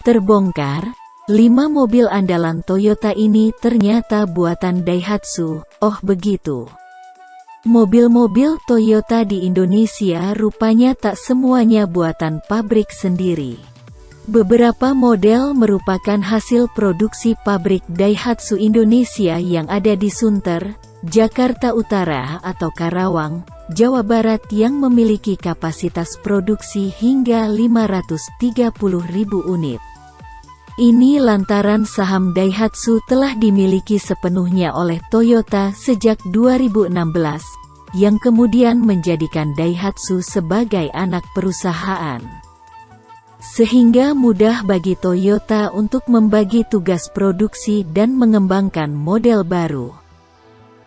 Terbongkar, 5 mobil andalan Toyota ini ternyata buatan Daihatsu. Oh begitu. Mobil-mobil Toyota di Indonesia rupanya tak semuanya buatan pabrik sendiri. Beberapa model merupakan hasil produksi pabrik Daihatsu Indonesia yang ada di Sunter, Jakarta Utara atau Karawang, Jawa Barat yang memiliki kapasitas produksi hingga 530.000 unit. Ini lantaran saham Daihatsu telah dimiliki sepenuhnya oleh Toyota sejak 2016, yang kemudian menjadikan Daihatsu sebagai anak perusahaan. Sehingga mudah bagi Toyota untuk membagi tugas produksi dan mengembangkan model baru.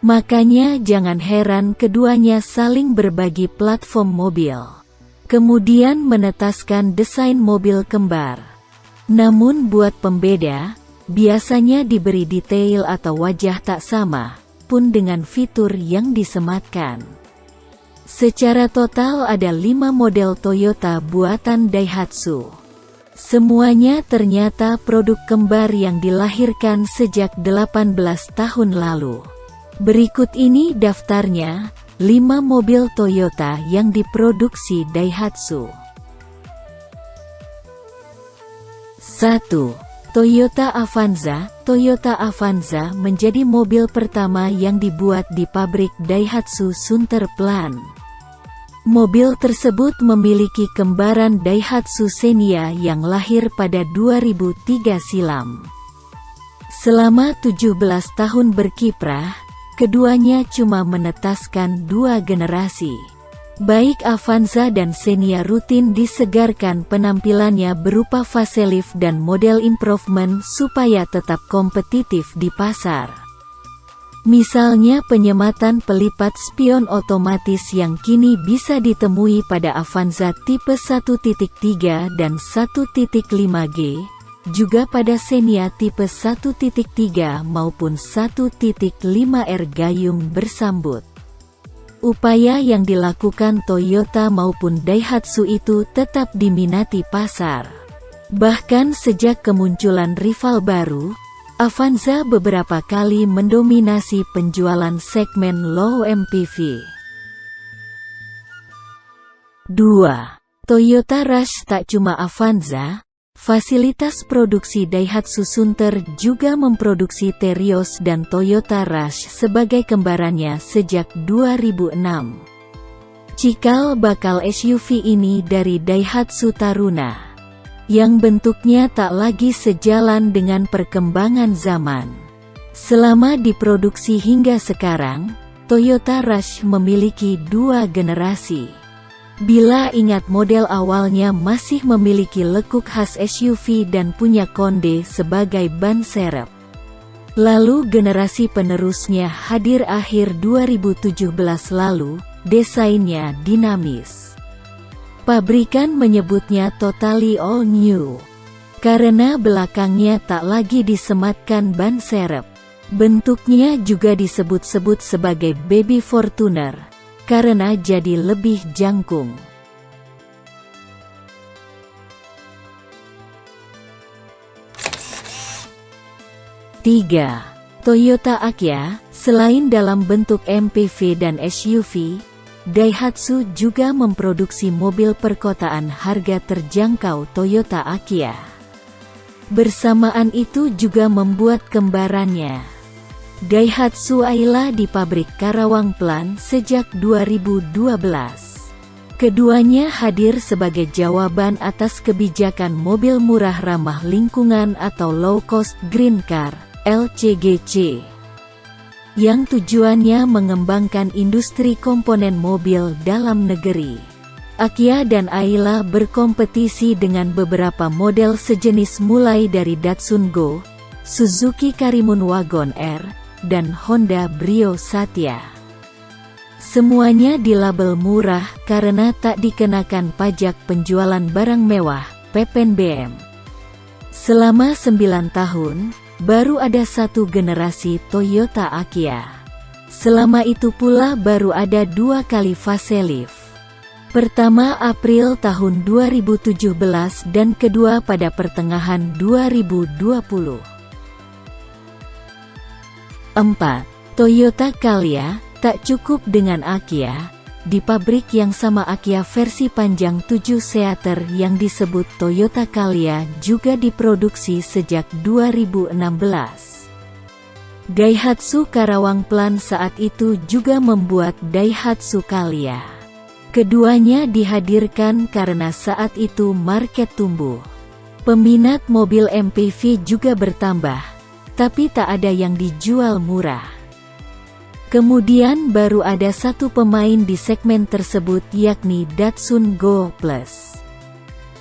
Makanya jangan heran keduanya saling berbagi platform mobil. Kemudian menetaskan desain mobil kembar. Namun buat pembeda, biasanya diberi detail atau wajah tak sama, pun dengan fitur yang disematkan. Secara total ada 5 model Toyota buatan Daihatsu. Semuanya ternyata produk kembar yang dilahirkan sejak 18 tahun lalu. Berikut ini daftarnya, 5 mobil Toyota yang diproduksi Daihatsu. 1. Toyota Avanza. Toyota Avanza menjadi mobil pertama yang dibuat di pabrik Daihatsu Sunter Plan. Mobil tersebut memiliki kembaran Daihatsu Xenia yang lahir pada 2003 silam. Selama 17 tahun berkiprah, keduanya cuma menetaskan 2 generasi. Baik Avanza dan Xenia rutin disegarkan penampilannya berupa facelift dan model improvement supaya tetap kompetitif di pasar. Misalnya penyematan pelipat spion otomatis yang kini bisa ditemui pada Avanza tipe 1.3 dan 1.5G, juga pada Xenia tipe 1.3 maupun 1.5R gayung bersambut. Upaya yang dilakukan Toyota maupun Daihatsu itu tetap diminati pasar. Bahkan sejak kemunculan rival baru, Avanza beberapa kali mendominasi penjualan segmen low MPV. 2. Toyota Rush. Tak cuma Avanza, fasilitas produksi Daihatsu Sunter juga memproduksi Terios dan Toyota Rush sebagai kembarannya sejak 2006. Cikal bakal SUV ini dari Daihatsu Taruna, yang bentuknya tak lagi sejalan dengan perkembangan zaman. Selama diproduksi hingga sekarang, Toyota Rush memiliki 2 generasi. Bila ingat model awalnya masih memiliki lekuk khas SUV dan punya konde sebagai ban serep. Lalu generasi penerusnya hadir akhir 2017 lalu, desainnya dinamis. Pabrikan menyebutnya totally all new, karena belakangnya tak lagi disematkan ban serep. Bentuknya juga disebut-sebut sebagai Baby Fortuner, karena jadi lebih jangkung. 3. Toyota Aquia. Selain dalam bentuk MPV dan SUV, Daihatsu juga memproduksi mobil perkotaan harga terjangkau Toyota Aquia. Bersamaan itu juga membuat kembarannya, Daihatsu Ayla di pabrik Karawang Plan sejak 2012. Keduanya hadir sebagai jawaban atas kebijakan mobil murah ramah lingkungan atau Low Cost Green Car (LCGC), yang tujuannya mengembangkan industri komponen mobil dalam negeri. Aquia dan Ayla berkompetisi dengan beberapa model sejenis mulai dari Datsun Go, Suzuki Karimun Wagon R, dan Honda Brio Satya. Semuanya dilabel murah karena tak dikenakan pajak penjualan barang mewah (PPNBM). Selama 9 tahun, baru ada 1 generasi Toyota Aquia. Selama itu pula baru ada 2 kali facelift. Pertama April tahun 2017 dan kedua pada pertengahan 2020. 4. Toyota Calya. Tak cukup dengan Akia, di pabrik yang sama Akia versi panjang 7 seater yang disebut Toyota Calya juga diproduksi sejak 2016. Daihatsu Karawang Plant saat itu juga membuat Daihatsu Calya. Keduanya dihadirkan karena saat itu market tumbuh. Peminat mobil MPV juga bertambah, tapi tak ada yang dijual murah. Kemudian baru ada satu pemain di segmen tersebut yakni Datsun Go Plus.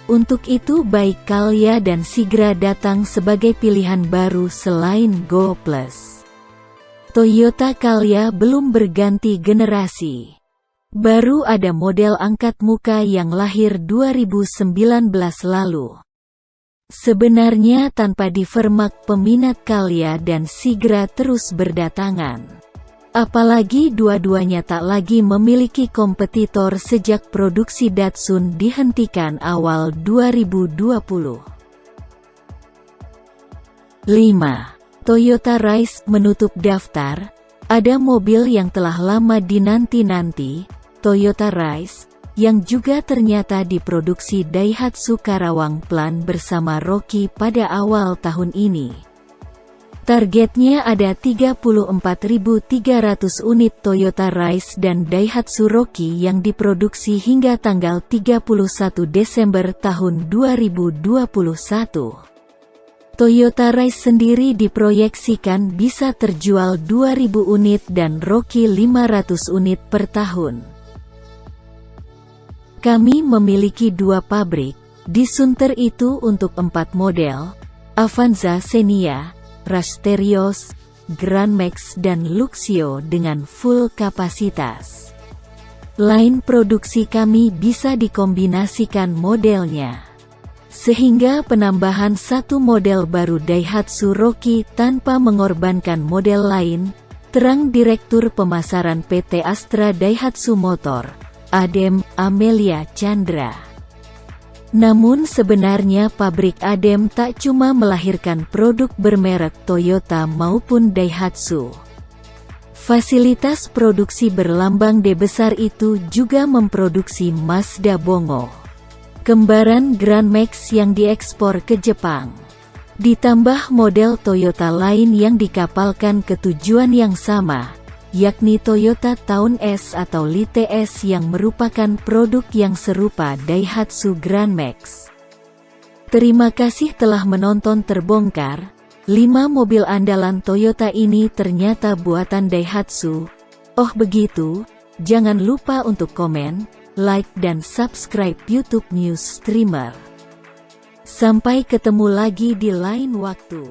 Untuk itu baik Calya dan Sigra datang sebagai pilihan baru selain Go Plus. Toyota Calya belum berganti generasi. Baru ada model angkat muka yang lahir 2019 lalu. Sebenarnya tanpa Divermak peminat Calya dan Sigra terus berdatangan. Apalagi dua-duanya tak lagi memiliki kompetitor sejak produksi Datsun dihentikan awal 2020. 5. Toyota Rise menutup daftar. Ada mobil yang telah lama dinanti-nanti, Toyota Rise, yang juga ternyata diproduksi Daihatsu Karawang Plant bersama Rocky pada awal tahun ini. Targetnya ada 34.300 unit Toyota Rise dan Daihatsu Rocky yang diproduksi hingga tanggal 31 Desember tahun 2021. Toyota Rise sendiri diproyeksikan bisa terjual 2.000 unit dan Rocky 500 unit per tahun. Kami memiliki 2 pabrik, di Sunter itu untuk 4 model, Avanza Xenia, Rush Terios, Grand Max dan Luxio dengan full kapasitas. Line produksi kami bisa dikombinasikan modelnya. Sehingga penambahan satu model baru Daihatsu Rocky tanpa mengorbankan model lain, terang Direktur Pemasaran PT Astra Daihatsu Motor, Adem, Amelia Chandra. Namun sebenarnya pabrik Adem tak cuma melahirkan produk bermerek Toyota maupun Daihatsu. Fasilitas produksi berlambang D besar itu juga memproduksi Mazda Bongo, kembaran Grand Max yang diekspor ke Jepang. Ditambah model Toyota lain yang dikapalkan ke tujuan yang sama, yakni Toyota Town S atau Lite S yang merupakan produk yang serupa Daihatsu Grand Max. Terima kasih telah menonton Terbongkar. 5 mobil andalan Toyota ini ternyata buatan Daihatsu. Oh begitu? Jangan lupa untuk komen, like dan subscribe YouTube News Streamer. Sampai ketemu lagi di lain waktu.